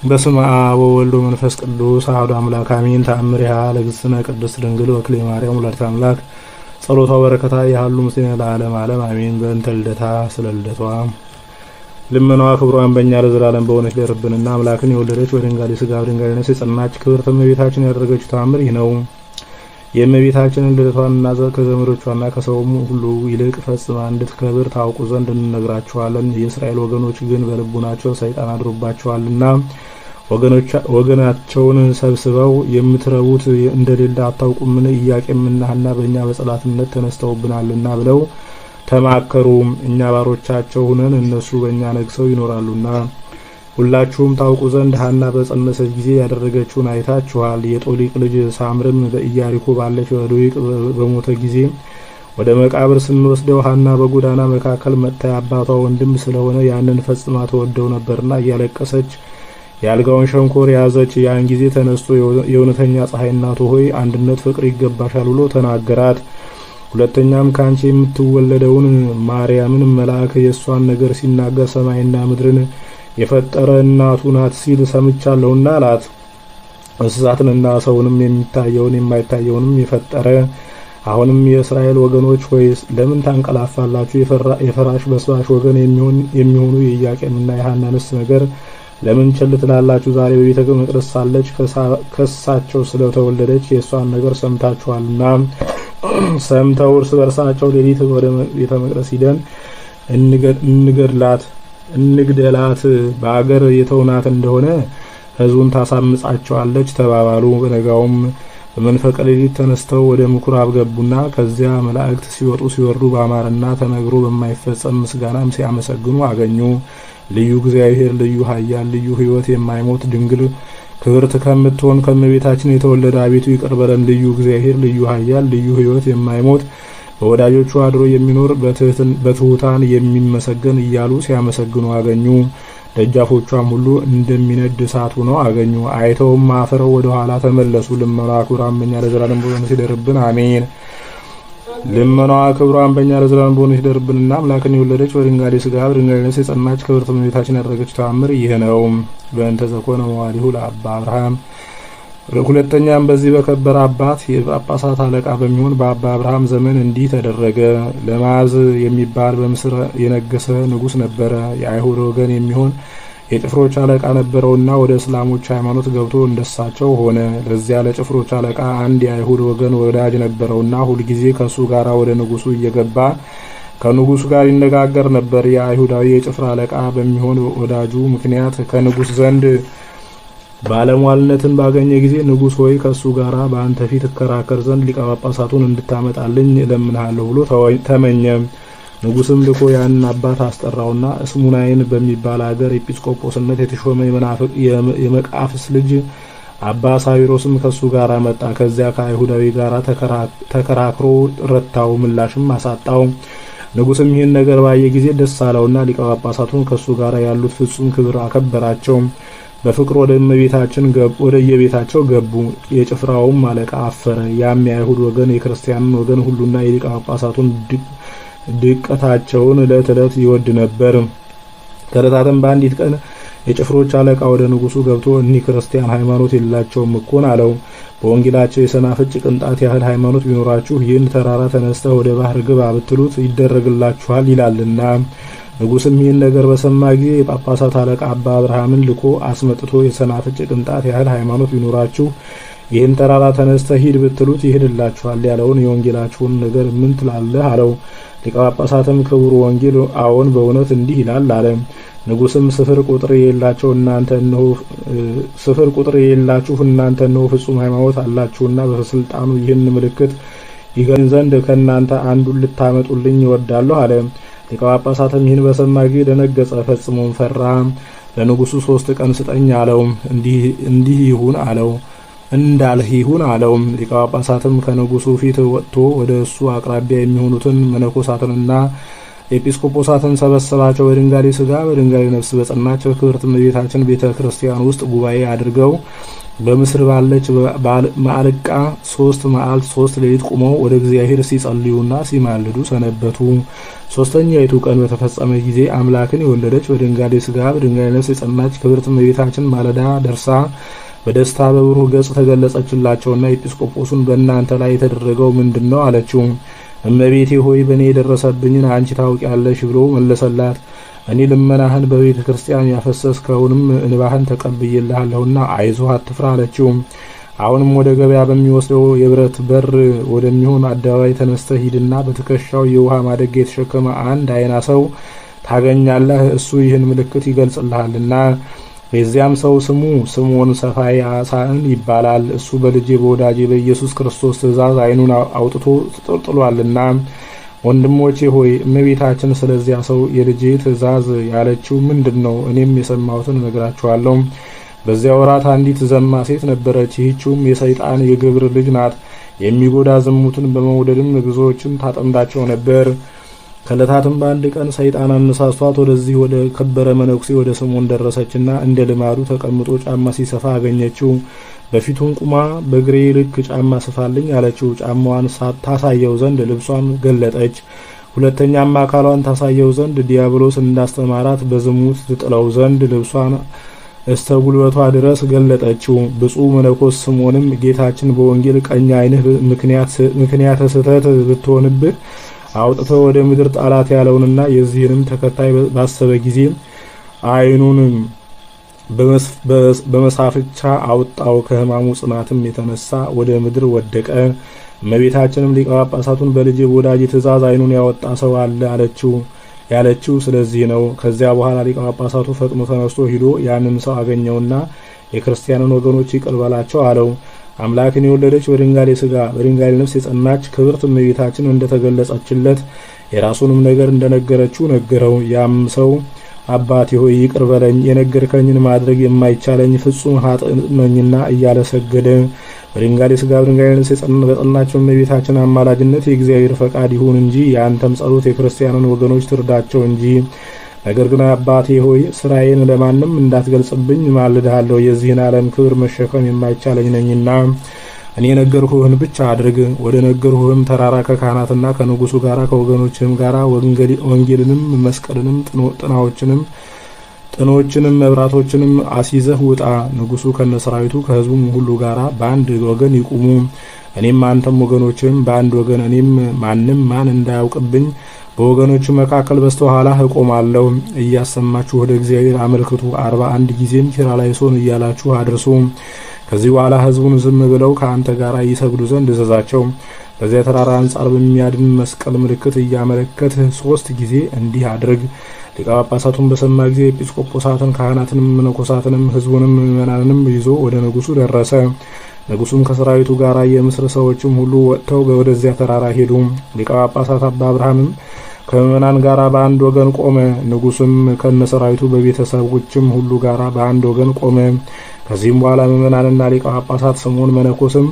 በስመ አብ ወወልድ ወመንፈስ ቅዱስ አሐዱ አምላክ አሜን። ተአምሪሃ ለእግዝእትነ ቅድስት ድንግል ወክልኤ ማርያም ወላዲተ አምላክ ጸሎቷ በረከታ ያህሉ ምስሌነ ለዓለም ዓለም አሜን። በእንተ ልደታ ስለ ልደቷ ልመናዋ ክብሯን በእኛ ለዘላለም በሆነች ለርብንና አምላክን የወለደች በድንጋሌ ሥጋ በድንጋሌ ነፍስ የጸናች ክብርት እመቤታችን ያደረገችው ተአምር ይህ ነው። የእመቤታችንን ልደቷንና ከዘመዶቿና ከሰውም ሁሉ ይልቅ ፈጽማ እንድትከብር ታውቁ ዘንድ እንነግራችኋለን። የእስራኤል ወገኖች ግን በልቡናቸው ሰይጣን አድሮባቸዋልና ወገናቸውን ሰብስበው የምትረቡት እንደሌለ አታውቁምን? ኢያቄምና ሐና በእኛ በጸላትነት ተነስተውብናልና ብለው ተማከሩ። እኛ ባሮቻቸው ሁነን እነሱ በእኛ ነግሰው ይኖራሉና ሁላችሁም ታውቁ ዘንድ ሐና በጸነሰች ጊዜ ያደረገችውን አይታችኋል። የጦሊቅ ልጅ ሳምርም በኢያሪኮ ባለች በዶይቅ በሞተ ጊዜ ወደ መቃብር ስንወስደው ሐና በጎዳና መካከል መጥታ የአባቷ ወንድም ስለሆነ ያንን ፈጽማ ተወደው ነበርና እያለቀሰች የአልጋውን ሸንኮር ያዘች። ያን ጊዜ ተነስቶ የእውነተኛ ፀሐይ እናቱ ሆይ አንድነት ፍቅር ይገባሻል ብሎ ተናገራት። ሁለተኛም ካንቺ የምትወለደውን ማርያምን መልአክ የእሷን ነገር ሲናገር ሰማይና ምድርን የፈጠረ እናቱ ናት ሲል ሰምቻለሁና አላት። እንስሳትንና ሰውንም የሚታየውን የማይታየውንም የፈጠረ አሁንም የእስራኤል ወገኖች ሆይ ለምን ታንቀላፋላችሁ? የፈራሽ በስባሽ ወገን የሚሆኑ የኢያቄምና የሐናንስ ነገር ለምን ቸል ትላላችሁ? ዛሬ በቤተ መቅደስ ሳለች ከሳቸው ስለተወለደች የእሷን ነገር ሰምታችኋልና ሰምተው እርስ በርሳቸው ሌሊት ወደ ቤተ መቅደስ ሂደን እንግደላት፣ በአገር የተውናት እንደሆነ ሕዝቡን ታሳምጻቸዋለች ተባባሉ። በነጋውም በመንፈቀ ሌሊት ተነስተው ወደ ምኩራብ ገቡና ከዚያ መላእክት ሲወጡ ሲወርዱ በአማረና ተነግሮ በማይፈጸም ምስጋናም ሲያመሰግኑ አገኙ። ልዩ እግዚአብሔር፣ ልዩ ኃያል፣ ልዩ ሕይወት የማይሞት ድንግል ክብርት ከምትሆን ከእመቤታችን የተወለደ አቤቱ ይቅር በለን። ልዩ እግዚአብሔር፣ ልዩ ኃያል፣ ልዩ ሕይወት የማይሞት በወዳጆቹ አድሮ የሚኖር በትሑታን የሚመሰገን እያሉ ሲያመሰግኑ አገኙ። ደጃፎቿም ሁሉ እንደሚነድ እሳት ሆነው አገኙ። አይተውም አፍረው ወደ ኋላ ተመለሱ። ልመናዋ ክብሯን በእኛ ለዘላለም በሆነች ይደርብን አሜን። ልመናዋ ክብሯን በእኛ ለዘላለም በሆነች ይደርብንና አምላክን የወለደች በድንጋሌ ሥጋ በድንጋሌ ነፍስ የጸናች ክብርት እመቤታችን ያደረገችው ተአምር ይህ ነው። በእንተ ዘኮነ መዋዕሊሁ ለአባ አብርሃም። ሁለተኛም በዚህ በከበረ አባት የጳጳሳት አለቃ በሚሆን በአባ አብርሃም ዘመን እንዲህ ተደረገ። ለማዝ የሚባል በምስር የነገሰ ንጉሥ ነበረ። የአይሁድ ወገን የሚሆን የጭፍሮች አለቃ ነበረውና ወደ እስላሞች ሃይማኖት ገብቶ እንደሳቸው ሆነ። ለዚያ ለጭፍሮች አለቃ አንድ የአይሁድ ወገን ወዳጅ ነበረውና ሁልጊዜ ከሱ ጋር ወደ ንጉሱ እየገባ ከንጉሱ ጋር ይነጋገር ነበር። የአይሁዳዊ የጭፍራ አለቃ በሚሆን ወዳጁ ምክንያት ከንጉስ ዘንድ ባለሟልነትን ባገኘ ጊዜ ንጉሥ ሆይ ከሱ ጋር በአንተ ፊት እከራከር ዘንድ ሊቀ ጳጳሳቱን እንድታመጣልኝ እለምንሃለሁ ብሎ ተመኘ። ንጉስም ልኮ ያንን አባት አስጠራውና እስሙናይን በሚባል አገር ኤጲስቆጶስነት የተሾመ የመቃፍስ ልጅ አባ ሳዊሮስም ከሱ ጋር መጣ። ከዚያ ከአይሁዳዊ ጋር ተከራክሮ ረታው፣ ምላሽም አሳጣው። ንጉስም ይህን ነገር ባየ ጊዜ ደስ አለውና ሊቀ ጳጳሳቱን ከሱ ጋር ያሉት ፍጹም ክብር አከበራቸው። በፍቅር ወደ የቤታቸው ገቡ። የጭፍራውም አለቃ አፈረ። ያም የአይሁድ ወገን የክርስቲያንን ወገን ሁሉና የሊቀ ጳጳሳቱን ድቀታቸውን ዕለት ዕለት ይወድ ነበር። ከዕለታትም በአንዲት ቀን የጭፍሮች አለቃ ወደ ንጉሱ ገብቶ እኒህ ክርስቲያን ሃይማኖት የሌላቸውም እኮን አለው። በወንጌላቸው የሰናፍጭ ቅንጣት ያህል ሃይማኖት ቢኖራችሁ ይህን ተራራ ተነስተህ ወደ ባህር ግባ ብትሉት ይደረግላችኋል ይላልና። ንጉስም ይህን ነገር በሰማ ጊዜ የጳጳሳት አለቃ አባ አብርሃምን ልኮ አስመጥቶ የሰናፍጭ ቅንጣት ያህል ሃይማኖት ቢኖራችሁ ይህን ተራራ ተነስተህ ሂድ ብትሉት ይሄድላችኋል ያለውን የወንጌላችሁን ነገር ምን ትላለህ? አለው። ሊቀ ጳጳሳትም ክቡር ወንጌል አዎን በእውነት እንዲህ ይላል አለ። ንጉስም ስፍር ቁጥር የሌላችሁ እናንተ እነሆ ፍጹም ሃይማኖት አላችሁና በስልጣኑ ይህን ምልክት ይገኝ ዘንድ ከእናንተ አንዱን ልታመጡልኝ ይወዳለሁ አለ። ሊቀ ጳጳሳትም ይህን በሰማ ጊዜ ደነገጸ፣ ፈጽሞም ፈራ። ለንጉሱ 3 ቀን ስጠኝ አለው። እንዲህ ይሁን አለው። እንዳልህ ይሁን አለው። ሊቀ ጳጳሳትም ከንጉሱ ፊት ወጥቶ ወደ እሱ አቅራቢያ የሚሆኑትን መነኮሳትንና ኤጲስቆጶሳትን ሰበሰባቸው። በድንጋሌ ሥጋ በድንጋሌ ነፍስ በጸናቸው ክብርት እመቤታችን ቤተ ክርስቲያን ውስጥ ጉባኤ አድርገው በምስር ባለች ማዕልቃ 3 መዓልት 3 ሌሊት ቆመው ወደ እግዚአብሔር ሲጸልዩና ሲማልዱ ሰነበቱ። ሶስተኛይቱ ቀን በተፈጸመ ጊዜ አምላክን የወለደች በድንጋሌ ሥጋ በድንጋሌ ነፍስ የጸናች ክብርት እመቤታችን ማለዳ ደርሳ በደስታ በብሩህ ገጽ ተገለጸችላቸውና ኤጲስቆጶሱን በእናንተ ላይ የተደረገው ምንድነው አለችው። እመቤቴ ሆይ በእኔ የደረሰብኝን አንቺ ታውቂያለሽ ብሎ መለሰላት። እኔ ልመናህን በቤተ ክርስቲያን ያፈሰስከውንም እንባህን ተቀብዬልሃለሁና አይዞህ አትፍራ አለችው። አሁንም ወደ ገበያ በሚወስደው የብረት በር ወደሚሆን አደባባይ ተነስተህ ሂድና በትከሻው የውሃ ማደግ የተሸከመ አንድ አይና ሰው ታገኛለህ። እሱ ይህን ምልክት ይገልጽልሃልና የዚያም ሰው ስሙ ስምዖን ሰፋያሳን ይባላል። እሱ በልጄ በወዳጄ በኢየሱስ ክርስቶስ ትእዛዝ አይኑን አውጥቶ ተጥሏልና። ወንድሞቼ ሆይ እመቤታችን ስለዚያ ሰው የልጄ ትእዛዝ ያለችው ምንድነው? እኔም የሰማሁትን እነግራችኋለሁ። በዚያ ወራት አንዲት ዘማ ሴት ነበረች። ይህችውም የሰይጣን የግብር ልጅ ናት። የሚጎዳ ዝሙትን በመውደድም ብዙዎችን ታጠምዳቸው ነበር። ከዕለታትም በአንድ ቀን ሰይጣን አነሳስቷት ወደዚህ ወደ ከበረ መነኩሴ ወደ ስምዖን ደረሰችና እንደ ልማዱ ተቀምጦ ጫማ ሲሰፋ አገኘችው። በፊቱም ቁማ በእግሬ ልክ ጫማ ስፋልኝ አለችው። ጫማዋን ታሳየው ዘንድ ልብሷን ገለጠች። ሁለተኛም አካሏን ታሳየው ዘንድ ዲያብሎስ እንዳስተማራት በዝሙት ትጥለው ዘንድ ልብሷን እስተ ጉልበቷ ድረስ ገለጠችው። ብፁዕ መነኮስ ስምዖንም ጌታችን በወንጌል ቀኝ ዓይንህ ምክንያተ ስህተት ብትሆንብህ አውጥተው ወደ ምድር ጣላት ያለውንና የዚህንም ተከታይ ባሰበ ጊዜ ዓይኑን በመሳፍቻ አውጣው። ከሕማሙ ጽናትም የተነሳ ወደ ምድር ወደቀ። እመቤታችንም ሊቀ ጳጳሳቱን በልጄ በወዳጄ ትእዛዝ ዓይኑን ያወጣ ሰው አለ ያለችው ስለዚህ ነው። ከዚያ በኋላ ሊቀ ጳጳሳቱ ፈጥኖ ተነስቶ ሂዶ ያንን ሰው አገኘውና የክርስቲያንን ወገኖች ይቅር በላቸው አለው። አምላክን የወለደች በድንጋሌ ሥጋ በድንጋሌ ነፍስ የጸናች ክብርት እመቤታችን እንደተገለጸችለት የራሱንም ነገር እንደነገረችው ነገረው። ያም ሰው አባቴ ሆይ ይቅር በለኝ፣ የነገርከኝን ማድረግ የማይቻለኝ ፍጹም ኃጥእ ነኝና እያለ ሰገደ። በድንጋሌ ሥጋ በድንጋሌ ነፍስ በጸናቸው እመቤታችን አማላጅነት የእግዚአብሔር ፈቃድ ይሁን እንጂ የአንተም ጸሎት የክርስቲያንን ወገኖች ትርዳቸው እንጂ። ነገር ግን አባቴ ሆይ ስራዬን ለማንም እንዳትገልጽብኝ ማልድሃለሁ። የዚህን ዓለም ክብር መሸከም የማይቻለኝ ነኝና እኔ ነገርኩህን ብቻ አድርግ። ወደ ነገርኩህም ተራራ ከካህናትና ከንጉሱ ጋራ ከወገኖችህም ጋራ ወንጌልንም መስቀልንም ጥኖችንም መብራቶችንም አስይዘህ ውጣ። ንጉሱ ከነሰራዊቱ ከህዝቡም ሁሉ ጋራ በአንድ ወገን ይቁሙ። እኔም አንተም ወገኖችህም በአንድ ወገን። እኔም ማንም ማን እንዳያውቅብኝ በወገኖቹ መካከል በስተኋላ እቆማለሁ። እያሰማችሁ ወደ እግዚአብሔር አመልክቱ። 41 ጊዜም ኪርያላይሶን እያላችሁ አድርሱ። ከዚህ በኋላ ህዝቡን ዝም ብለው ከአንተ ጋር ይሰግዱ ዘንድ እዘዛቸው። በዚያ ተራራ አንጻር በሚያድን መስቀል ምልክት እያመለከትህ 3 ጊዜ እንዲህ አድርግ። ሊቀ ጳጳሳቱን በሰማ ጊዜ ኤጲስቆጶሳትን፣ ካህናትንም፣ መነኮሳትንም፣ ህዝቡንም ምእመናንንም ይዞ ወደ ንጉሱ ደረሰ። ንጉሱም ከሰራዊቱ ጋር የምስር ሰዎችም ሁሉ ወጥተው ወደዚያ ተራራ ሄዱ። ሊቀ ጳጳሳት አባ አብርሃምም ከምእመናን ጋር በአንድ ወገን ቆመ። ንጉሱም ከነሰራዊቱ በቤተሰቦችም ሁሉ ጋር በአንድ ወገን ቆመ። ከዚህም በኋላ ምእመናንና ሊቀ ጳጳሳት ስምዖን መነኮስም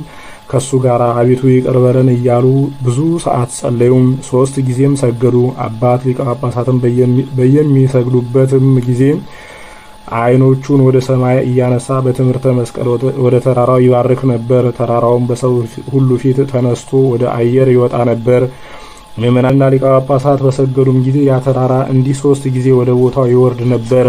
ከሱ ጋር አቤቱ ይቅር በለን እያሉ ብዙ ሰዓት ጸለዩ። 3 ጊዜም ሰገዱ። አባት ሊቀ ጳጳሳትም በየሚሰግዱበትም ጊዜ ዓይኖቹን ወደ ሰማይ እያነሳ በትምህርተ መስቀል ወደ ተራራው ይባርክ ነበር። ተራራውም በሰው ሁሉ ፊት ተነስቶ ወደ አየር ይወጣ ነበር። ምእመናንና ሊቀ ጳጳሳት በሰገዱም ጊዜ ያ ተራራ እንዲህ 3 ጊዜ ወደ ቦታው ይወርድ ነበር።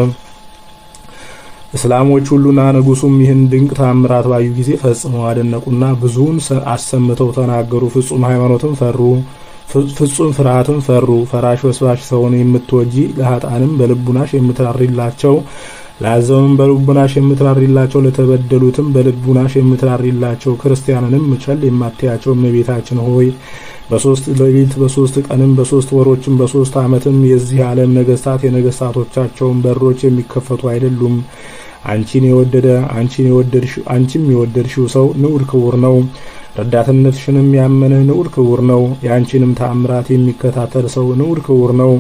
እስላሞች ሁሉና ንጉሱም ይህን ድንቅ ተአምራት ባዩ ጊዜ ፈጽመው አደነቁና ብዙውን አሰምተው ተናገሩ። ፍጹም ሃይማኖትም ፈሩ፣ ፍጹም ፍርሃትም ፈሩ። ፈራሽ ወስባሽ ሰውን የምትወጂ ለኃጥአንም በልቡናሽ የምትራሪላቸው ለአዘውም በልቡናሽ የምትራሪላቸው ለተበደሉትም በልቡናሽ የምትራሪላቸው ክርስቲያንንም ቸል የማትያቸው እመቤታችን ሆይ በ3 ሌሊት በ3 ቀንም በ3 ወሮችም በ3 ዓመትም የዚህ ዓለም ነገስታት የነገስታቶቻቸውን በሮች የሚከፈቱ አይደሉም። አንቺም የወደድሽው ሰው ንዑድ ክቡር ነው። ረዳትነትሽንም ያመነ ንዑድ ክቡር ነው። የአንቺንም ተአምራት የሚከታተል ሰው ንዑድ ክቡር ነው።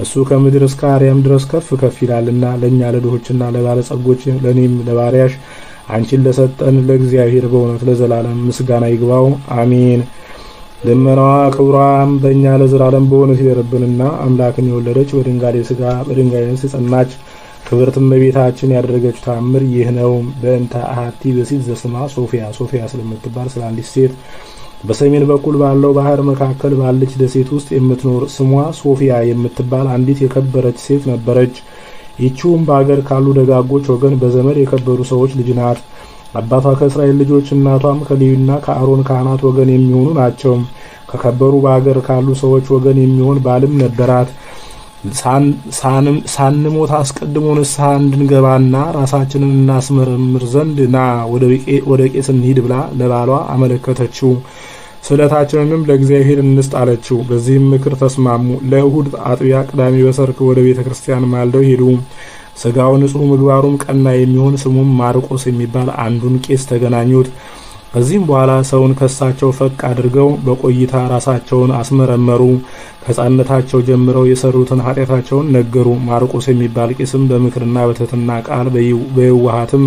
እሱ ከምድር እስከ አርያም ድረስ ከፍ ከፍ ይላልና ለእኛ ለድሆችና ለባለጸጎች ለእኔም ለባሪያሽ አንቺን ለሰጠን ለእግዚአብሔር በእውነት ለዘላለም ምስጋና ይግባው፣ አሜን። ልመናዋ ክብሯም በእኛ ለዘላለም በእውነት ይደርብንና አምላክን የወለደች በድንጋሌ ሥጋ በድንጋሌ ነፍስ የጸናች ክብርት እመቤታችን ያደረገችው ተአምር ይህ ነው። በእንተ አሐቲ ብእሲት ዘስማ ሶፊያ ስለምትባል ስለ አንዲት ሴት በሰሜን በኩል ባለው ባህር መካከል ባለች ደሴት ውስጥ የምትኖር ስሟ ሶፊያ የምትባል አንዲት የከበረች ሴት ነበረች። ይህችውም በአገር ካሉ ደጋጎች ወገን በዘመድ የከበሩ ሰዎች ልጅ ናት። አባቷ ከእስራኤል ልጆች እናቷም ከሌዊና ከአሮን ካህናት ወገን የሚሆኑ ናቸው። ከከበሩ በአገር ካሉ ሰዎች ወገን የሚሆን ባልም ነበራት። ሳንሞት አስቀድሞ ንስሐ እንድንገባና ራሳችንን እናስመረምር ዘንድ ና ወደ ቄስ እንሂድ ብላ ለባሏ አመለከተችው። ስለታችንንም ለእግዚአብሔር እንስጥ አለችው። በዚህም ምክር ተስማሙ። ለእሁድ አጥቢያ ቅዳሜ በሰርክ ወደ ቤተ ክርስቲያን ማልደው ሄዱ። ስጋው ንጹሕ ምግባሩም ቀና የሚሆን ስሙም ማርቆስ የሚባል አንዱን ቄስ ተገናኙት። ከዚህም በኋላ ሰውን ከሳቸው ፈቅ አድርገው በቆይታ ራሳቸውን አስመረመሩ። ከሕፃንነታቸው ጀምረው የሰሩትን ኃጢአታቸውን ነገሩ። ማርቆስ የሚባል ቄስም በምክርና በትሕትና ቃል በየዋሃትም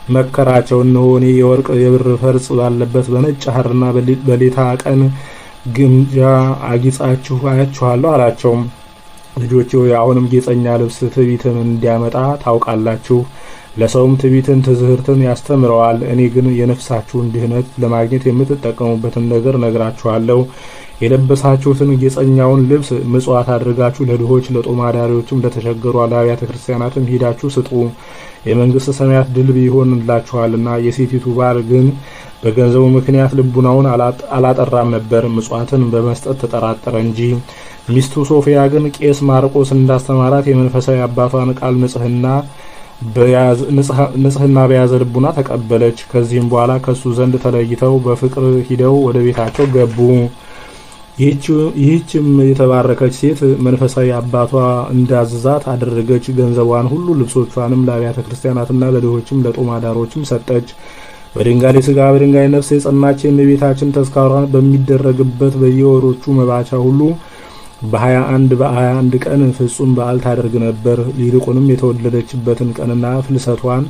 መከራቸው። እነሆ እኔ የወርቅ የብር ፈርጽ ባለበት በነጭ ሐርና በሌታ ቀን ግምጃ አጊጻችሁ አያችኋለሁ አላቸው። ልጆቼ ሆይ አሁንም ጌጸኛ ልብስ ትዕቢትን እንዲያመጣ ታውቃላችሁ። ለሰውም ትዕቢትን ትዝህርትን ያስተምረዋል። እኔ ግን የነፍሳችሁን ድህነት ለማግኘት የምትጠቀሙበትን ነገር ነግራችኋለሁ። የለበሳችሁትን ጌጸኛውን ልብስ ምጽዋት አድርጋችሁ ለድሆች ለጦም አዳሪዎችም ለተቸገሩ አብያተ ክርስቲያናትም ሂዳችሁ ስጡ፣ የመንግስት ሰማያት ድልብ ይሆንላችኋልና። የሴቲቱ ባል ግን በገንዘቡ ምክንያት ልቡናውን አላጠራም ነበር፣ ምጽዋትን በመስጠት ተጠራጠረ እንጂ። ሚስቱ ሶፊያ ግን ቄስ ማርቆስ እንዳስተማራት የመንፈሳዊ አባቷን ቃል ንጽህና በያዘ ልቡና ተቀበለች። ከዚህም በኋላ ከሱ ዘንድ ተለይተው በፍቅር ሂደው ወደ ቤታቸው ገቡ። ይህችም የተባረከች ሴት መንፈሳዊ አባቷ እንዳዘዛት አደረገች። ገንዘቧን ሁሉ ልብሶቿንም ለአብያተ ክርስቲያናትና ለድሆችም ለጦም አዳሮችም ሰጠች። በድንጋሌ ስጋ በድንጋሌ ነፍስ የጸናች የእመቤታችን ተስካሯን በሚደረግበት በየወሮቹ መባቻ ሁሉ በ21 ቀን ፍጹም በዓል ታደርግ ነበር። ይልቁንም የተወለደችበትን ቀንና ፍልሰቷን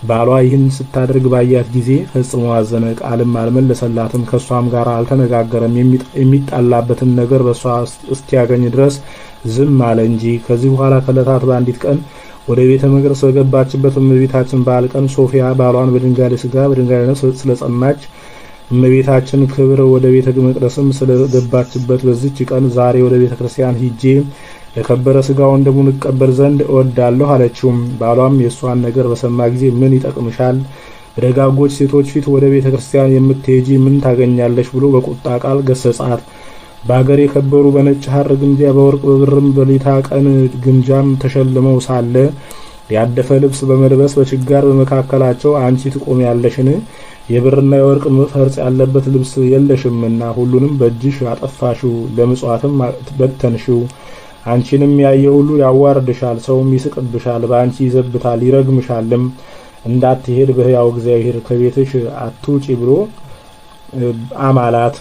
ባሏ ይህን ስታደርግ ባያት ጊዜ ፈጽሞ አዘነ። ቃልም አልመለሰላትም፣ ከሷም ጋር አልተነጋገረም። የሚጣላበትን ነገር በሷ እስኪያገኝ ድረስ ዝም አለ እንጂ። ከዚህ በኋላ ከዕለታት በአንዲት ቀን ወደ ቤተ መቅደስ በገባችበት እመቤታችን በዓል ቀን ሶፊያ ባሏን በድንጋሌ ስጋ በድንጋሌ ነፍስ ስለጸናች እመቤታችን ክብር ወደ ቤተ መቅደስም ስለገባችበት በዚች ቀን ዛሬ ወደ ቤተ ክርስቲያን ሂጄ የከበረ ስጋውን ደሙን እቀበል ዘንድ እወዳለሁ አለችው። ባሏም የእሷን ነገር በሰማ ጊዜ ምን ይጠቅምሻል? በደጋጎች ሴቶች ፊት ወደ ቤተ ክርስቲያን የምትሄጂ ምን ታገኛለሽ? ብሎ በቁጣ ቃል ገሰጻት። በአገር የከበሩ በነጭ ሐር ግምጃ በወርቅ በብርም በሌታ ቀን ግምጃም ተሸልመው ሳለ ያደፈ ልብስ በመልበስ በችጋር በመካከላቸው አንቺ ትቆሚያለሽን? የብርና የወርቅ ፈርጽ ያለበት ልብስ የለሽምና ሁሉንም በእጅሽ አጠፋሽው፣ ለምጽዋትም በተንሽው። አንቺንም ያየ ሁሉ ያዋርድሻል፣ ሰውም ይስቅብሻል፣ በአንቺ ይዘብታል ይረግምሻልም። እንዳትሄድ በሕያው እግዚአብሔር ከቤትሽ አትውጪ ብሎ አማላት።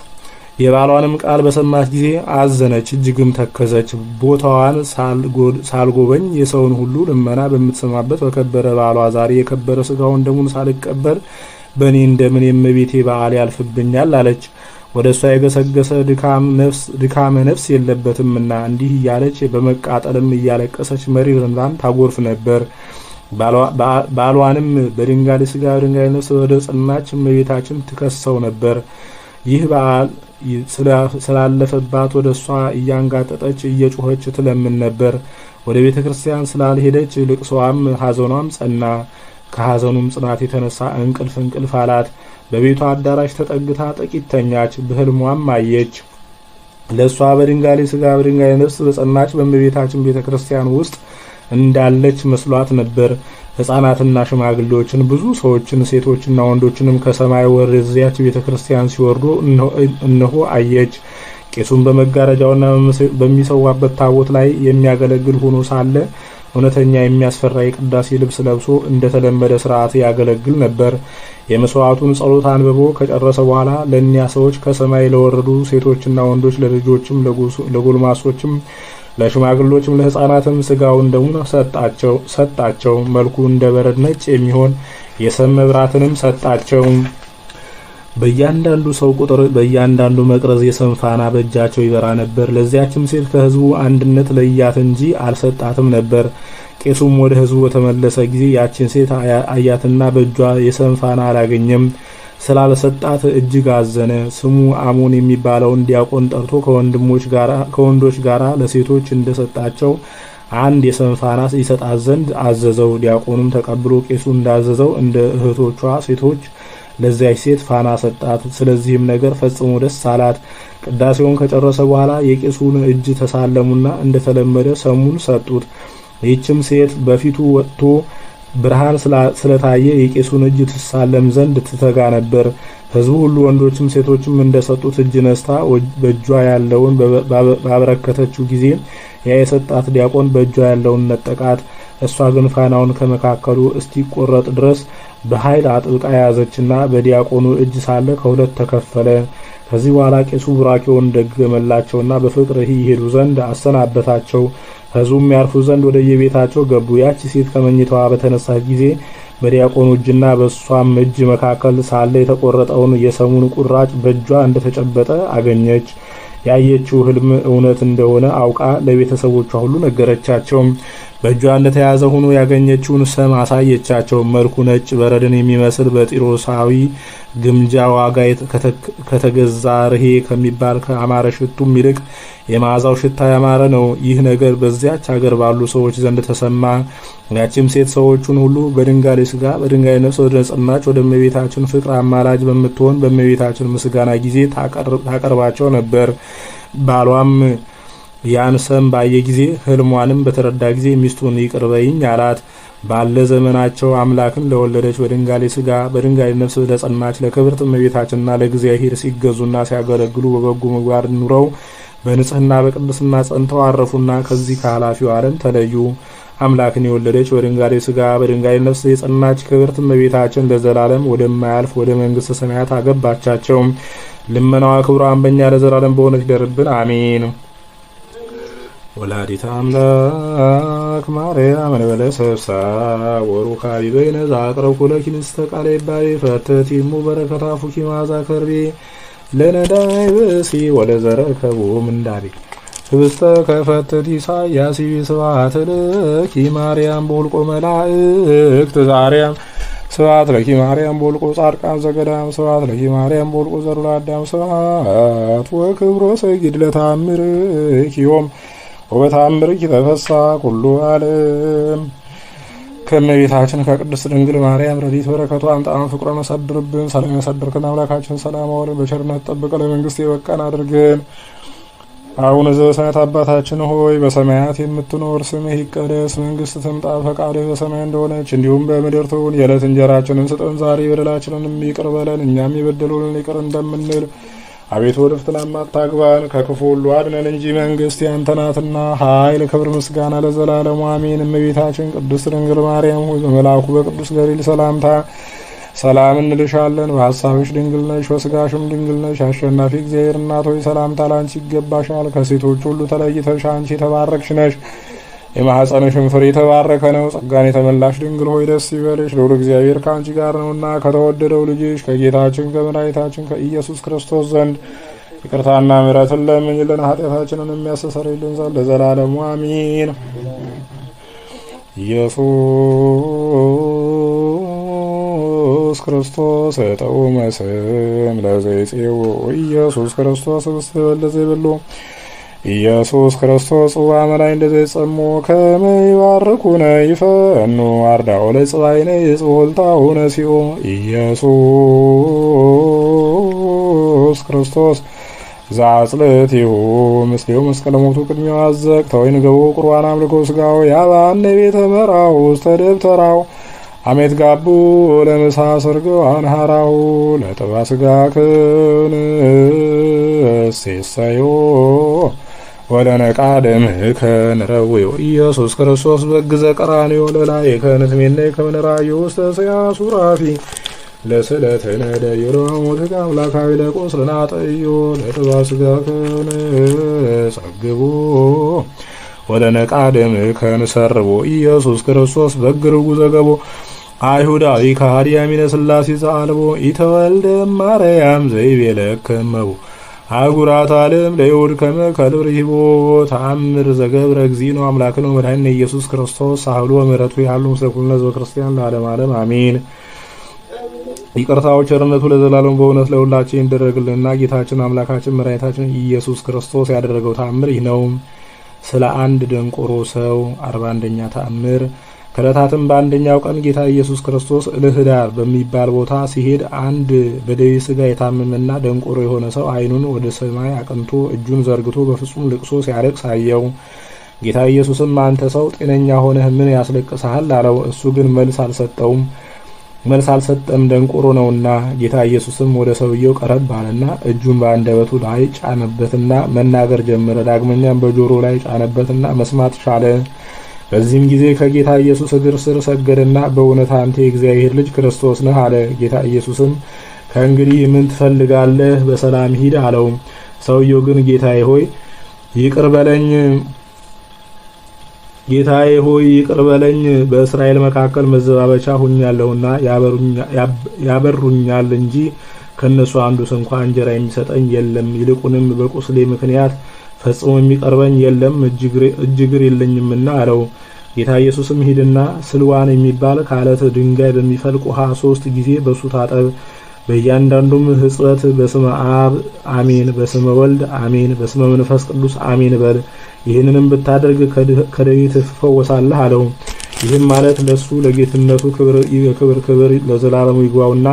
የባሏንም ቃል በሰማች ጊዜ አዘነች፣ እጅግም ተከዘች። ቦታዋን ሳልጎበኝ የሰውን ሁሉ ልመና በምትሰማበት በከበረ ባሏ ዛሬ የከበረ ስጋውን ደሙን ሳልቀበል በእኔ እንደምን የእመቤቴ በዓል ያልፍብኛል አለች። ወደ እሷ የገሰገሰ ድካመ ነፍስ የለበትምና እንዲህ እያለች በመቃጠልም እያለቀሰች መሪር እንባን ታጎርፍ ነበር። ባሏንም በድንጋሌ ስጋ በድንጋሌ ነፍስ ወደ ጸናች እመቤታችን ትከሰው ነበር። ይህ በዓል ስላለፈባት ወደ እሷ እያንጋጠጠች እየጮኸች ትለምን ነበር። ወደ ቤተ ክርስቲያን ስላልሄደች ልቅሶዋም ሐዘኗም ጸና። ከሐዘኑም ጽናት የተነሳ እንቅልፍ አላት። በቤቷ አዳራሽ ተጠግታ ጥቂት ተኛች። በሕልሟም አየች። ለእሷ በድንጋሌ ስጋ በድንጋሌ ነፍስ በጸናች በእመቤታችን ቤተ ክርስቲያን ውስጥ እንዳለች መስሏት ነበር። ሕፃናትና ሽማግሌዎችን ብዙ ሰዎችን ሴቶችና ወንዶችንም ከሰማይ ወደዚያች ቤተ ክርስቲያን ሲወርዱ እነሆ አየች። ቄሱም በመጋረጃውና በሚሰዋበት ታቦት ላይ የሚያገለግል ሆኖ ሳለ እውነተኛ የሚያስፈራ የቅዳሴ ልብስ ለብሶ እንደተለመደ ስርዓት ያገለግል ነበር። የመስዋዕቱን ጸሎት አንብቦ ከጨረሰ በኋላ ለእኒያ ሰዎች ከሰማይ ለወረዱ ሴቶችና ወንዶች፣ ለልጆችም፣ ለጎልማሶችም፣ ለሽማግሎችም፣ ለሕፃናትም ስጋውን ደሙን ሰጣቸው። መልኩ እንደ በረድ ነጭ የሚሆን የሰም መብራትንም ሰጣቸው። በእያንዳንዱ ሰው ቁጥር በእያንዳንዱ መቅረዝ የሰም ፋና በእጃቸው ይበራ ነበር። ለዚያችም ሴት ከሕዝቡ አንድነት ለያት እንጂ አልሰጣትም ነበር። ቄሱም ወደ ሕዝቡ በተመለሰ ጊዜ ያችን ሴት አያትና በእጇ የሰም ፋና አላገኘም። ስላልሰጣት እጅግ አዘነ። ስሙ አሞን የሚባለውን ዲያቆን ጠርቶ ከወንዶች ጋር ለሴቶች እንደሰጣቸው አንድ የሰም ፋና ይሰጣት ዘንድ አዘዘው። ዲያቆኑም ተቀብሎ ቄሱ እንዳዘዘው እንደ እህቶቿ ሴቶች ለዚያች ሴት ፋና ሰጣት። ስለዚህም ነገር ፈጽሞ ደስ አላት። ቅዳሴውን ከጨረሰ በኋላ የቄሱን እጅ ተሳለሙና እንደተለመደ ሰሙን ሰጡት። ይህችም ሴት በፊቱ ወጥቶ ብርሃን ስለታየ የቄሱን እጅ ትሳለም ዘንድ ትተጋ ነበር። ሕዝቡ ሁሉ ወንዶችም ሴቶችም እንደሰጡት እጅ ነስታ በእጇ ያለውን ባበረከተችው ጊዜ ያ የሰጣት ዲያቆን በእጇ ያለውን ነጠቃት። እሷ ግን ፋናውን ከመካከሉ እስቲቆረጥ ድረስ በኃይል አጥብቃ ያዘችና በዲያቆኑ እጅ ሳለ ከሁለት ተከፈለ። ከዚህ በኋላ ቄሱ ቡራኬውን ደገመላቸውና በፍቅር ይሄዱ ዘንድ አሰናበታቸው። ሕዝቡም ያርፉ ዘንድ ወደ የቤታቸው ገቡ። ያቺ ሴት ከመኝታዋ በተነሳች ጊዜ በዲያቆኑ እጅና በሷም እጅ መካከል ሳለ የተቆረጠውን የሰሙን ቁራጭ በእጇ እንደተጨበጠ አገኘች። ያየችው ህልም እውነት እንደሆነ አውቃ ለቤተሰቦቿ ሁሉ ነገረቻቸው። በእጇ እንደተያዘ ሆኖ ያገኘችውን ሰም አሳየቻቸው። መልኩ ነጭ በረድን የሚመስል በጢሮሳዊ ግምጃ ዋጋ ከተገዛ ርሄ ከሚባል ከአማረ ሽቱም ይልቅ የመዓዛው ሽታ ያማረ ነው። ይህ ነገር በዚያች ሀገር ባሉ ሰዎች ዘንድ ተሰማ። ያችም ሴት ሰዎቹን ሁሉ በድንጋሌ ስጋ በድንጋሌ ነፍስ ወደ ጸናች ወደ እመቤታችን ፍቅር አማላጅ በምትሆን በእመቤታችን ምስጋና ጊዜ ታቀርባቸው ነበር። ባሏም ያን ሰም ባየ ጊዜ ህልሟንም በተረዳ ጊዜ ሚስቱን ይቅር በይኝ አላት። ባለ ዘመናቸው አምላክን ለወለደች በድንጋሌ ስጋ በድንጋሌ ነፍስ ለጸናች ለክብርት እመቤታችንና ለእግዚአብሔር ሲገዙና ሲያገለግሉ በበጎ ምግባር ኑረው በንጽህና በቅድስና ጸንተው አረፉና ከዚህ ከኃላፊው ዓለም ተለዩ። አምላክን የወለደች በድንጋሌ ስጋ በድንጋሌ ነፍስ የጸናች ክብርት እመቤታችን ለዘላለም ወደማያልፍ ወደ መንግስተ ሰማያት አገባቻቸው። ልመናዋ ክብሯን በእኛ ለዘላለም በእውነት ይደርብን፣ አሜን። ወላዲተ አምላክ ማርያም እንበለ ሰብሳ ወሩካቢ በይነ ዛቅረብኩ ለኪ ንስተ ቃለ ይባቤ ፈተቲሙ በረከታፉኪ መዓዛ ከርቤ ለነዳይ ብእሲ ወለዘረከቡ ምንዳቤ ህብስተ ከፈትት ኢሳያስ ስብሐት ለኪ ማርያም በውልቆ መላእክት ዛርያም ስብሐት ለኪ ማርያም በውልቆ ጻድቃን ዘገዳም ስብሐት ለኪ ማርያም በውልቆ ዘሩላ አዳም ስብሐት ወክብሮ ሰይድ ለታምርኪ ዮም ወበታምርኪ ተፈሳ ኩሉ ዓለም። ከእመቤታችን ከቅድስት ድንግል ማርያም ረድኤት በረከቷን ጣዕመ ፍቅሯን ያሳድርብን። ሰላም ያሳድርከን አምላካችን ሰላም አውለን በቸርነት ጠብቀ ለመንግስት የበቃን አድርገን። አቡነ ዘበሰማያት አባታችን ሆይ በሰማያት የምትኖር ስምህ ይቀደስ፣ መንግስት ትምጣ፣ ፈቃድህ በሰማይ እንደሆነች እንዲሁም በምድር ትሁን። የዕለት እንጀራችንን ስጠን ዛሬ፣ በደላችንን ይቅር በለን እኛም የበደሉንን ይቅር እንደምንል። አቤቱ ወደ ፈተና አታግባን ከክፉ ሁሉ አድነን እንጂ መንግስት ያንተ ናትና ኃይል፣ ክብር፣ ምስጋና ለዘላለሙ አሜን። እመቤታችን ቅድስት ድንግል ማርያም ሆይ በመልአኩ በቅዱስ ገብርኤል ሰላምታ ሰላም እንልሻለን። በሀሳብሽ ድንግል ነሽ፣ በስጋሽም ድንግል ነሽ። አሸናፊ እግዚአብሔር እናት ሆይ ሰላምታ ላንቺ ይገባሻል። ከሴቶች ሁሉ ተለይተሽ አንቺ የተባረክሽ ነሽ፣ የማኅፀንሽም ፍሬ የተባረከ ነው። ጸጋን የተመላሽ ድንግል ሆይ ደስ ይበልሽ፣ ልዑል እግዚአብሔር ከአንቺ ጋር ነውና ከተወደደው ልጅሽ ከጌታችን ከመድኃኒታችን ከኢየሱስ ክርስቶስ ዘንድ ይቅርታና ምሕረትን ለምኝልን ኃጢአታችንን የሚያስተሰርይልን ዘንድ ለዘላለሙ አሜን። ኢየሱስ ክርስቶስ እጠውመ ስም ለዘይጼው ኢየሱስ ክርስቶስ ህብስተ ለዘይበሉ ኢየሱስ ክርስቶስ ወአመናይ እንደዘይጸሞ ከመ ይባርኩነ ይፈኑ አርዳኦ ለጽባይነ ይጽልታውነ ሲኦ ኢየሱስ ክርስቶስ ዛጽልቲሁ ምስሌው መስቀለ ሞቱ ቅድሚያ አዘቅ ተወይን ገቦ ቁርባን አምልኮ ስጋው ያባነ ቤተ መራው ውስተ ደብተራው አሜት ጋቡ ለምሳ ሰርገው አንሃራው ለጥባ ስጋ ክንሴሳዮ ወደ ነቃ ደምከ ንረዊው ኢየሱስ ክርስቶስ በግዘ ቀራንዮ ለላይ ከንትሜነ ከመነራዩ ውስተ ሰያሱ ራፊ ለስለተነ ደይሮ ሞትጋ አምላካዊ ለቆስልና ጠዮ ለጥባ ስጋ ክንጸግቡ ወደ ነቃ ደምከ ንሰርቦ ኢየሱስ ክርስቶስ በግርጉ ዘገቦ አይሁዳዊ ከሃዲ አሚነ ሥላሴ ዘአልቦ ኢተወልደ ማርያም ዘይቤለከመው አጉራት ዓለም ለይሁድ ከመ ከልብርሂቦ ተአምር ዘገብረ እግዚእነ አምላክነ ወመድኃኒነ ኢየሱስ ክርስቶስ ሳህሉ ወምሕረቱ ያሉ ምስለ ኩልነ ሕዝበ ክርስቲያን ለዓለመ ዓለም አሜን። ይቅርታው ቸርነቱ ለዘላለም በእውነት ለሁላችን ይደረግልንና ጌታችን አምላካችን መድኃኒታችን ኢየሱስ ክርስቶስ ያደረገው ተአምር ይህ ነው። ስለ አንድ ደንቆሮ ሰው 41ኛ ተአምር። ከዕለታትም በአንደኛው ቀን ጌታ ኢየሱስ ክርስቶስ እልህዳር በሚባል ቦታ ሲሄድ አንድ በደዌ ሥጋ የታመመና ደንቆሮ የሆነ ሰው ዓይኑን ወደ ሰማይ አቅንቶ እጁን ዘርግቶ በፍጹም ልቅሶ ሲያለቅስ አየው። ጌታ ኢየሱስም አንተ ሰው ጤነኛ ሆነህ ምን ያስለቅስሃል? አለው። እሱ ግን መልስ አልሰጠም፣ ደንቆሮ ነውና። ጌታ ኢየሱስም ወደ ሰውየው ቀረብ አለና እጁን በአንደበቱ ላይ ጫነበትና መናገር ጀመረ። ዳግመኛም በጆሮ ላይ ጫነበትና መስማት ቻለ። በዚህም ጊዜ ከጌታ ኢየሱስ እግር ስር ሰገደና በእውነት አንተ የእግዚአብሔር ልጅ ክርስቶስ ነህ አለ። ጌታ ኢየሱስም ከእንግዲህ ምን ትፈልጋለህ? በሰላም ሂድ አለው። ሰውየው ግን ጌታዬ ሆይ ይቅር በለኝ፣ በእስራኤል መካከል መዘባበቻ ሁኛለሁና ያበሩኛል እንጂ ከነሱ አንዱ እንኳ እንጀራ የሚሰጠኝ የለም። ይልቁንም በቁስሌ ምክንያት ፈጽሞ የሚቀርበኝ የለም፣ እጅ እግር የለኝምና አለው። ጌታ ኢየሱስም ሂድና ስልዋን የሚባል ከአለት ድንጋይ በሚፈልቅ ውሃ 3 ጊዜ በሱ ታጠብ፣ በእያንዳንዱም ሕጽበት በስመ አብ አሜን፣ በስመ ወልድ አሜን፣ በስመ መንፈስ ቅዱስ አሜን በል። ይህንንም ብታደርግ ከደዌ ትፈወሳለህ አለው። ይህም ማለት ለሱ ለጌትነቱ ክብር ለዘላለሙ ይግባውና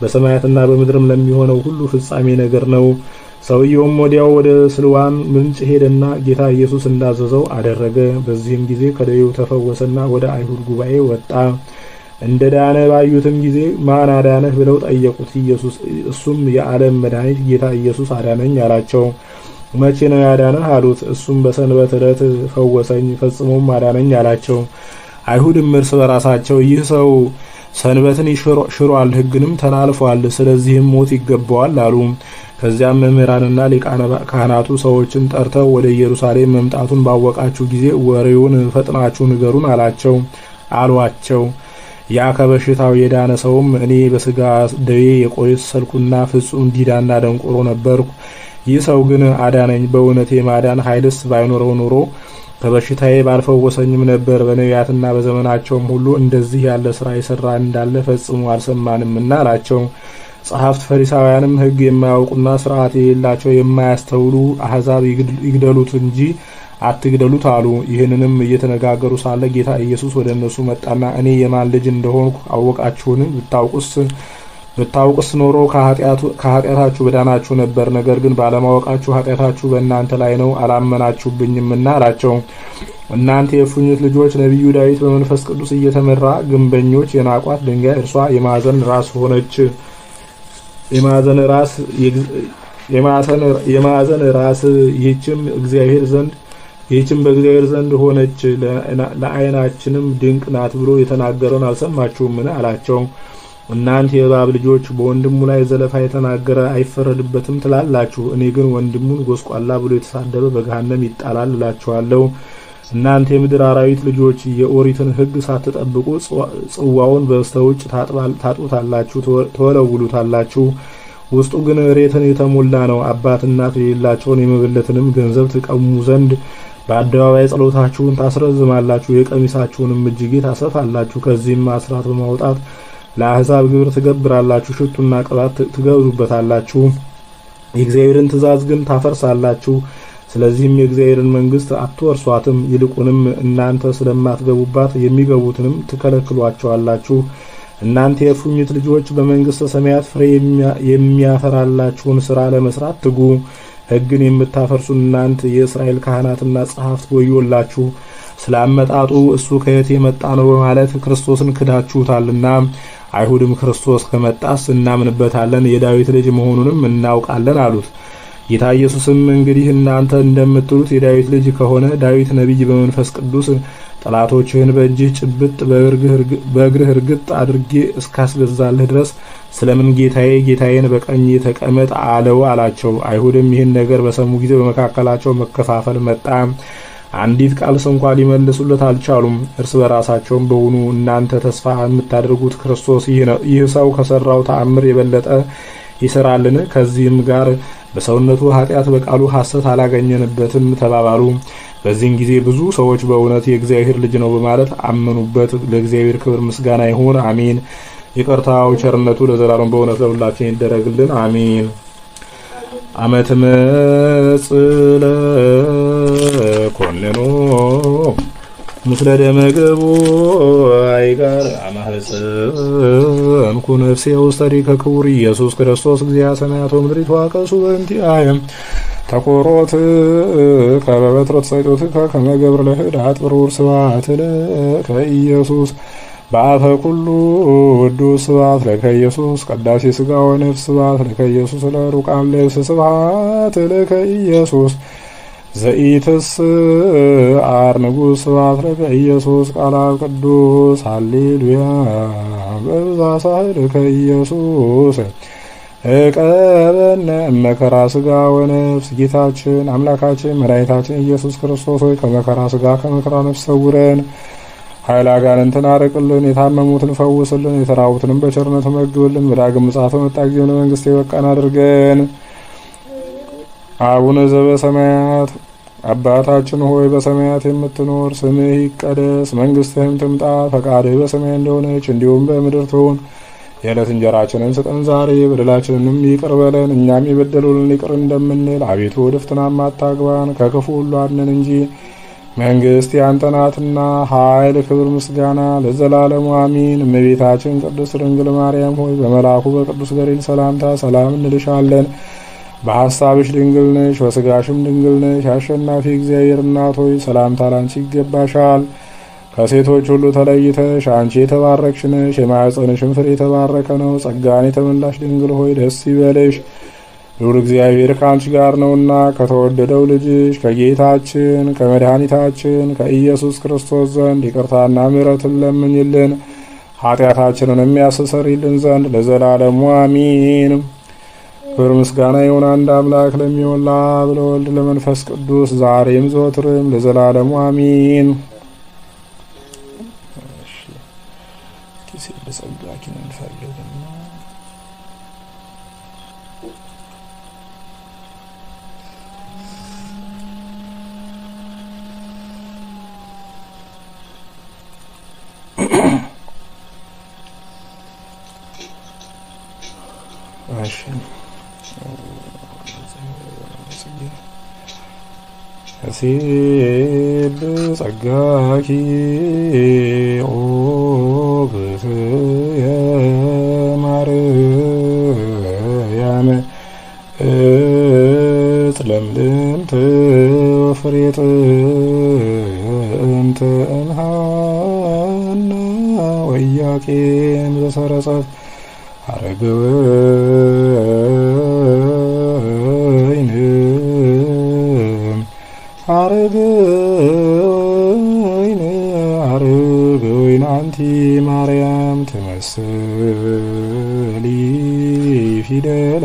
በሰማያትና በምድርም ለሚሆነው ሁሉ ፍጻሜ ነገር ነው። ሰውየውም ወዲያው ወደ ስልዋን ምንጭ ሄደና ጌታ ኢየሱስ እንዳዘዘው አደረገ። በዚህም ጊዜ ከደዌው ተፈወሰና ወደ አይሁድ ጉባኤ ወጣ። እንደ ዳነ ባዩትም ጊዜ ማን አዳነህ ብለው ጠየቁት። እሱም የዓለም መድኃኒት ጌታ ኢየሱስ አዳነኝ አላቸው። መቼ ነው ያዳነህ አሉት። እሱም በሰንበት ዕለት ፈወሰኝ፣ ፈጽሞም አዳነኝ አላቸው። አይሁድም እርስ በራሳቸው ይህ ሰው ሰንበትን ሽሯል፣ ሕግንም ተላልፏል፣ ስለዚህም ሞት ይገባዋል አሉ። ከዚያም መምህራንና ሊቃነ ካህናቱ ሰዎችን ጠርተው ወደ ኢየሩሳሌም መምጣቱን ባወቃችሁ ጊዜ ወሬውን ፈጥናችሁ ንገሩን አሏቸው። ያ ከበሽታው የዳነ ሰውም እኔ በስጋ ደዌ የቆሰልኩና ፍጹም ዲዳና ደንቆሮ ነበርኩ፣ ይህ ሰው ግን አዳነኝ። በእውነት የማዳን ኃይልስ ባይኖረው ኖሮ ከበሽታዬ ባልፈወሰኝም ነበር። በነቢያትና በዘመናቸውም ሁሉ እንደዚህ ያለ ስራ የሰራ እንዳለ ፈጽሞ አልሰማንምና አላቸው። ጸሐፍት ፈሪሳውያንም ሕግ የማያውቁና ስርዓት የሌላቸው የማያስተውሉ አሕዛብ ይግደሉት እንጂ አትግደሉት አሉ። ይህንንም እየተነጋገሩ ሳለ ጌታ ኢየሱስ ወደ እነሱ መጣና እኔ የማን ልጅ እንደሆንኩ አወቃችሁን? ብታውቁስ ኖሮ ከኃጢአታችሁ በዳናችሁ ነበር። ነገር ግን ባለማወቃችሁ ኃጢአታችሁ በእናንተ ላይ ነው፣ አላመናችሁብኝምና አላቸው። እናንተ የእፉኝት ልጆች፣ ነቢዩ ዳዊት በመንፈስ ቅዱስ እየተመራ ግንበኞች የናቋት ድንጋይ እርሷ የማዕዘን ራስ ሆነች። የማዕዘን ራስ ይህችም በእግዚአብሔር ዘንድ ሆነች፣ ለዓይናችንም ድንቅ ናት ብሎ የተናገረውን አልሰማችሁምን? አላቸው። እናንተ የእባብ ልጆች፣ በወንድሙ ላይ ዘለፋ የተናገረ አይፈረድበትም ትላላችሁ። እኔ ግን ወንድሙን ጎስቋላ ብሎ የተሳደበ በገሃነም ይጣላል እላችኋለሁ። እናንተ የምድር አራዊት ልጆች፣ የኦሪትን ሕግ ሳትጠብቁ ጽዋውን በስተውጭ ታጥቡታላችሁ፣ ትወለውሉታላችሁ፣ ውስጡ ግን እሬትን የተሞላ ነው። አባት እናት የሌላቸውን የመበለትንም ገንዘብ ትቀሙ ዘንድ በአደባባይ ጸሎታችሁን ታስረዝማላችሁ፣ የቀሚሳችሁንም እጅጌ ታሰፋላችሁ። ከዚህም አስራት በማውጣት ለአሕዛብ ግብር ትገብራላችሁ፣ ሽቱና ቅባት ትገዙበታላችሁ። የእግዚአብሔርን ትእዛዝ ግን ታፈርሳላችሁ። ስለዚህም የእግዚአብሔርን መንግሥት አትወርሷትም። ይልቁንም እናንተ ስለማትገቡባት የሚገቡትንም ትከለክሏቸዋላችሁ። እናንተ የእፉኝት ልጆች፣ በመንግሥተ ሰማያት ፍሬ የሚያፈራላችሁን ሥራ ለመስራት ትጉ። ሕግን የምታፈርሱ እናንተ የእስራኤል ካህናትና ጸሐፍት ወዮላችሁ! ስለ አመጣጡ እሱ ከየት የመጣ ነው በማለት ክርስቶስን ክዳችሁታልና። አይሁድም ክርስቶስ ከመጣስ እናምንበታለን፣ የዳዊት ልጅ መሆኑንም እናውቃለን አሉት። ጌታ ኢየሱስም እንግዲህ እናንተ እንደምትሉት የዳዊት ልጅ ከሆነ ዳዊት ነቢይ በመንፈስ ቅዱስ ጠላቶችህን በእጅህ ጭብጥ በእግርህ እርግጥ አድርጌ እስካስገዛልህ ድረስ ስለምን ጌታዬን በቀኝ ተቀመጥ አለው አላቸው። አይሁድም ይህን ነገር በሰሙ ጊዜ በመካከላቸው መከፋፈል መጣ። አንዲት ቃልስ እንኳን ሊመልሱለት አልቻሉም። እርስ በራሳቸውም በውኑ እናንተ ተስፋ የምታደርጉት ክርስቶስ ይህ ሰው ከሰራው ተአምር የበለጠ ይሰራልን? ከዚህም ጋር በሰውነቱ ኃጢአት በቃሉ ሐሰት አላገኘንበትም ተባባሉ። በዚህን ጊዜ ብዙ ሰዎች በእውነት የእግዚአብሔር ልጅ ነው በማለት አመኑበት። ለእግዚአብሔር ክብር ምስጋና ይሁን፣ አሜን። ይቅርታው ቸርነቱ ለዘላለም በእውነት ለሁላችን ይደረግልን፣ አሜን። አመት መጽለ ኮንኖ ምስለ ደመገቡ አይጋር አማህፀን ኩነፍሴ ውስጠሪከ ክቡር ኢየሱስ ክርስቶስ እግዚአ ሰማያት ወምድሪት ዋቀሱ በእንቲአየ ተቆሮት ከበበትረት ሰይጦትከ ከመገብር ለህዳት ብሩር ስብሐት ለከ ኢየሱስ በአፈ ኩሉ ቅዱስ ስብሐት ለከ ኢየሱስ ቀዳሴ ሥጋ ወነፍስ ስብሐት ለከ ኢየሱስ ለሩቃን ልብስ ስብሐት ለከ ኢየሱስ ዘኢትስዓር ንጉሥ ስብሐት ለከ ኢየሱስ ቃለ አብ ቅዱስ ሃሌሉያ በብዛ ሳህል ለከ ኢየሱስ እቀበነ መከራ ሥጋ ወነፍስ። ጌታችን አምላካችን መድኃኒታችን ኢየሱስ ክርስቶስ ሆይ ከመከራ ሥጋ ከመከራ ነፍስ ሰውረን፣ ኃይለ አጋንንትን አርቅልን፣ የታመሙትን ፈውስልን፣ የተራቡትንም በቸርነት መግብልን። በዳግም ምጽአት በመጣ ጊዜ ለመንግሥት የበቃን አድርገን። አቡነ ዘበሰማያት አባታችን ሆይ በሰማያት የምትኖር ስምህ ይቀደስ፣ መንግሥትህም ትምጣ፣ ፈቃድህ በሰማይ እንደሆነች እንዲሁም በምድር ትሁን። የዕለት እንጀራችንን ስጠን ዛሬ፣ በደላችንንም ይቅር በለን እኛም የበደሉንን ይቅር እንደምንል። አቤቱ ወደ ፈተናም አታግባን ከክፉ ሁሉ አድነን እንጂ መንግሥት ያንተ ናትና፣ ኃይል፣ ክብር፣ ምስጋና ለዘላለሙ አሜን። እመቤታችን ቅድስት ድንግል ማርያም ሆይ በመልአኩ በቅዱስ ገብርኤል ሰላምታ ሰላም እንልሻለን። በሐሳብሽ ድንግል ነሽ፣ በሥጋሽም ድንግል ነሽ። አሸናፊ እግዚአብሔር እናት ሆይ ሰላምታ ላንቺ ይገባሻል። ከሴቶች ሁሉ ተለይተሽ አንቺ የተባረክሽ ነሽ፣ የማኅፀንሽም ፍሬ የተባረከ ነው። ጸጋን የተመላሽ ድንግል ሆይ ደስ ይበልሽ፣ ልዑል እግዚአብሔር ከአንቺ ጋር ነውና ከተወደደው ልጅሽ ከጌታችን ከመድኃኒታችን ከኢየሱስ ክርስቶስ ዘንድ ይቅርታና ምሕረትን ለምኝልን ኃጢአታችንንም ያስተሰርይልን ዘንድ ለዘላለሙ አሜን። ክብር ምስጋና ይሁን አንድ አምላክ ለሚሆን ለአብ ለወልድ ለመንፈስ ቅዱስ ዛሬም ዘወትርም ለዘላለሙ አሜን። ሲብ ጸጋኪ ኦ ብእስየ ማርያም እጽ ለምልምት ፍሬ ጥንት እምሃና ወኢያቄም ዘሰረጸት አረገወይን አረገወይን አንቲ ማርያም ትመስሊ ፊደለ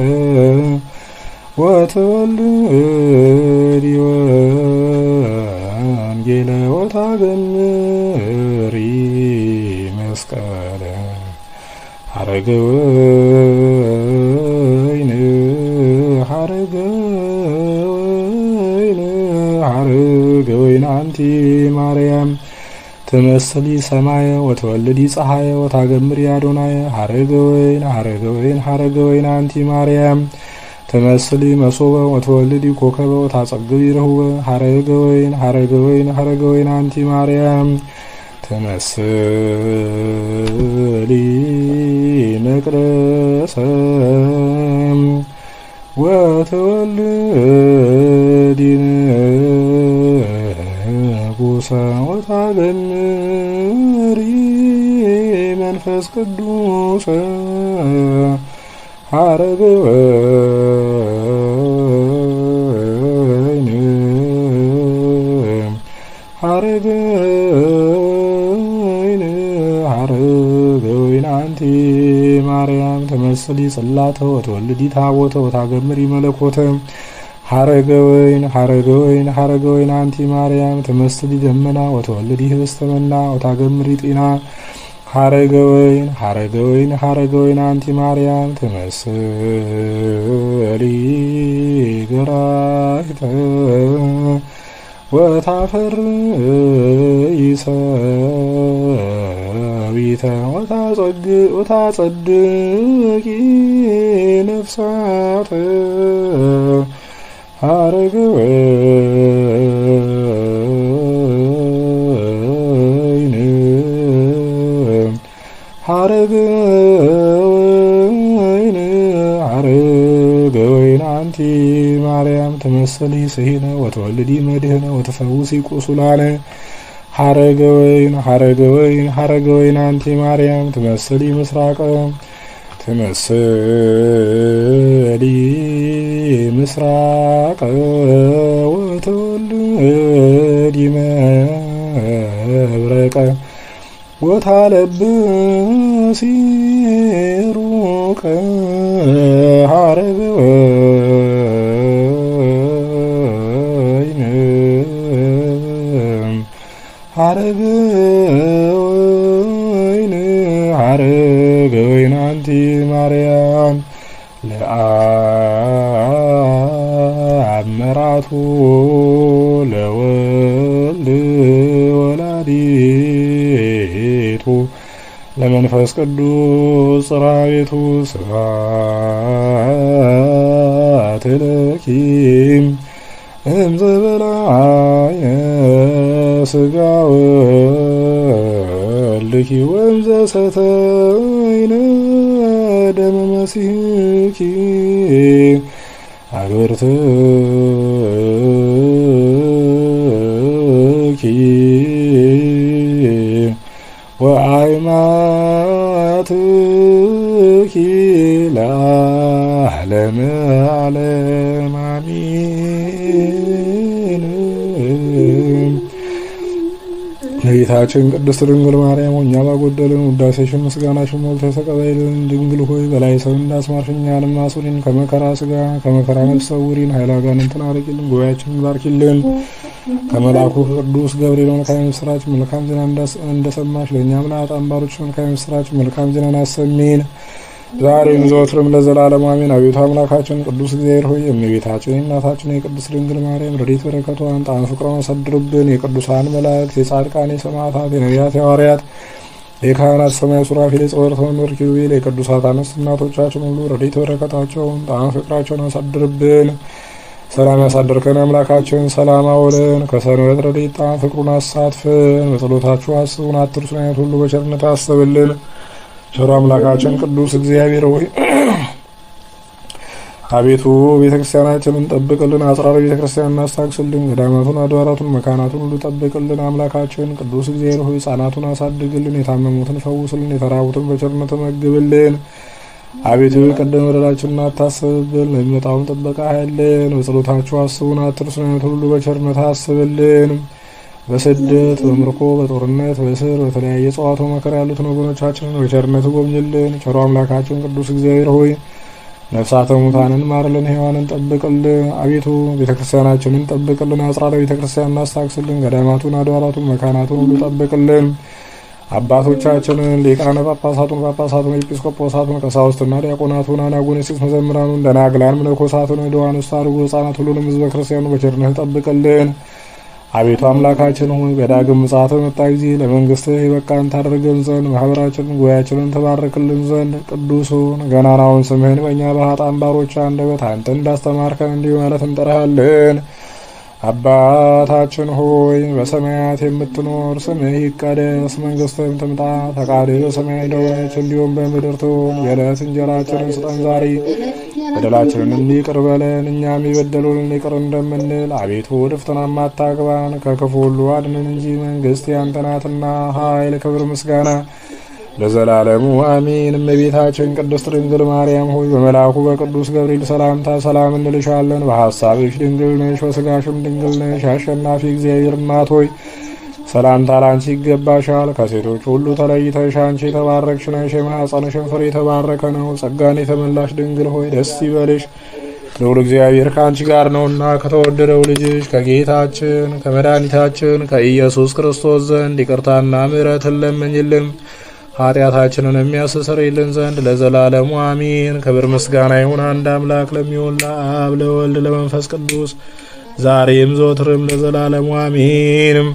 ወትወልዲ ወንጌለ ወታገምሪ መስቀለ አረገወይን አረገወይን አንቲ ማርያም ትመስሊ ሰማየ ወትወልዲ ፀሐየ ወታገምሪ አዶናየ አረገወይን አንቲ ማርያም ትመስሊ መሶበ ወትወልዲ ኮከበ ወታጸግቢ ረሁበ አረገወይን አንቲ ማርያም ትመስሊ መቅደሰ ወትወልዲ ንጉሰ ወታገምሪ መንፈስ ቅዱስ አረገወይን አንቲ ማርያም ተመስሊ ጽላተ ወትወልዲ ታቦተ ወታገምሪ መለኮተ ሀረገ ወይን አንቲ ማርያም ትመስሊ ደመና ወተወልዲ ህብስተ መና ወታገምሪ ጤና ሀረገ ወይን አንቲ ማርያም ትመስሊ ገራይተ ወታፈር ይሰቢተ ወታጸድቂ ነፍሳተ ሀረገ ወይን አንቲ ማርያም ትመስሊ ስሂነ ወተወልዲ መድህነ ወተፈውሲ ቁሱላነ ሀረገ ወይን አንቲ ማርያም ትመስሊ ምስራቀ ወተወልዲ መብረቀ ወታለብሲ ሩቀ ሀረገ ወይን አንቲ ማርያም ለአመራቱ ለወልድ ወላዲቱ ለመንፈስ ቅዱስ ጽራቤቱ ስብሐት ለኪ እምዘበላየ ስጋ ወልድኪ ወእምዘሰተይነ ደመ መሲሕኪ አግብርትኪ ወአይማትኪ ለዓለመ ዓለም አሜን። እመቤታችን ቅድስት ድንግል ማርያም እኛ ባጎደልን ውዳሴሽን ምስጋናሽን ሞልተሽ ተቀበይልን። ድንግል ሆይ በላይ ሰው እንዳስማርሽኝ እኛንም አስሪን፣ ከመከራ ስጋ ከመከራ ነፍስ ሰውሪን፣ ኃይለ አጋንንትን አርቂልን፣ ጉባኤያችንን ባርኪልን። ከመልአኩ ቅዱስ ገብርኤል መልካም ምስራች መልካም ዜና እንደሰማሽ ለእኛም ለኃጥአን ባሮችሽ መልካም ምስራች መልካም ዜናን አሰሚን፣ ዛሬም ዘወትርም ለዘላለም አሜን። አቤቱ አምላካችን ቅዱስ እግዚአብሔር ሆይ የእመቤታችን የእናታችን የቅድስት ድንግል ማርያም ረድኤት በረከቷን ጣዕመ ፍቅሯን አሳድርብን። የቅዱሳን መላእክት፣ የጻድቃን፣ የሰማዕታት፣ የነቢያት፣ የሐዋርያት፣ የካህናት ሰማያዊ ሱራፌል፣ የጸወርተ መምህር ኪሩቤል፣ የቅዱሳት አንስት እናቶቻችን ሁሉ ረድኤት በረከታቸውን ጣዕመ ፍቅራቸውን አሳድርብን። ሰላም ያሳድርከን አምላካችን፣ ሰላም አውለን። ከሰንበት ረድኤት ጣዕመ ፍቅሩን አሳትፈን። በጸሎታችሁ አስቡን አትርሱን። አይነት ሁሉ በቸርነት አስብልን። ቸሩ አምላካችን ቅዱስ እግዚአብሔር ሆይ አቤቱ ቤተ ክርስቲያናችንን ጠብቅልን። አጽራረ ቤተ ክርስቲያን እናስታግስልን። ገዳማቱን፣ አድባራቱን፣ መካናቱን ሁሉ ጠብቅልን። አምላካችን ቅዱስ እግዚአብሔር ሆይ ሕፃናቱን አሳድግልን። የታመሙትን ፈውስልን። የተራቡትን በቸርነት መግብልን። አቤቱ የቀደመ በደላችንን አታስብብን። ለሚመጣውም ጥበቃ ኃይልን። በጸሎታችሁ አስቡን አትርሱን። አይነት ሁሉ በቸርነት አስብልን። በስደት በምርኮ በጦርነት በእስር በተለያየ ጽዋቶ መከራ ያሉትን ወገኖቻችንን በቸርነት ጎብኝልን። ቸሩ አምላካችን ቅዱስ እግዚአብሔር ሆይ ነፍሳተ ሙታንን ማርልን፣ ሕያዋንን ጠብቅልን። አቤቱ ቤተ ክርስቲያናችንን ጠብቅልን። አጽራረ ቤተ ክርስቲያን እናስታግስልን። ገዳማቱን፣ አድባራቱን፣ መካናቱን ሁሉ ጠብቅልን። አባቶቻችንን ሊቃነ ጳጳሳቱን፣ ኤጲስቆጶሳቱን፣ ቀሳውስትና ዲያቆናቱን፣ አናጉንስጢስ መዘምራኑን፣ ደናግላን፣ መነኮሳቱን፣ ድዋንስት፣ አርጎ ሕፃናት ሁሉንም ሕዝበ ክርስቲያኑ በቸርነት ጠብቅልን። አቤቱ አምላካችን ሆይ በዳግም ምጽአት በመጣ ጊዜ ለመንግስትህ የበቃን ታደርገን ዘንድ ማህበራችንን ጉባኤያችንን ተባርክልን ዘንድ ቅዱሱን ገናናውን ስምህን በእኛ በኃጥአን ባሮች አንደበት አንተ እንዳስተማርከን እንዲሁ ማለት እንጠራሃለን። አባታችን ሆይ በሰማያት የምትኖር ስምህ ይቀደስ፣ መንግስትህም ትምጣ፣ ፈቃድህ በሰማይ እንደሆነች እንዲሁም በምድር ትሁን። የዕለት እንጀራችንን ስጠን ዛሬ፣ በደላችንን ይቅር በለን እኛም የበደሉንን ይቅር እንደምንል። አቤቱ ወደ ፈተናም አታግባን ከክፉ ሁሉ አድነን እንጂ መንግስት ያንተ ናትና ኃይል፣ ክብር፣ ምስጋና ለዘላለሙ አሜን። እመቤታችን ቅድስት ድንግል ማርያም ሆይ በመልአኩ በቅዱስ ገብርኤል ሰላምታ ሰላም እንልሻለን። በሐሳብሽ ድንግል ነሽ፣ በስጋሽም ድንግል ነሽ። አሸናፊ እግዚአብሔር እናት ሆይ ሰላምታ ላንቺ ይገባሻል። ከሴቶች ሁሉ ተለይተሽ አንቺ የተባረክሽ ነሽ፣ የማኅፀንሽን ፍሬ የተባረከ ነው። ጸጋን የተመላሽ ድንግል ሆይ ደስ ይበልሽ፣ ልዑል እግዚአብሔር ከአንቺ ጋር ነውና ከተወደደው ልጅሽ ከጌታችን ከመድኃኒታችን ከኢየሱስ ክርስቶስ ዘንድ ይቅርታና ምሕረትን ለምኝልን ኃጢአታችንን የሚያስተሰርይልን ዘንድ ለዘላለሙ አሜን። ክብር ምስጋና ይሁን አንድ አምላክ ለሚሆን ለአብ ለወልድ ለመንፈስ ቅዱስ ዛሬም ዘወትርም ለዘላለሙ አሜን።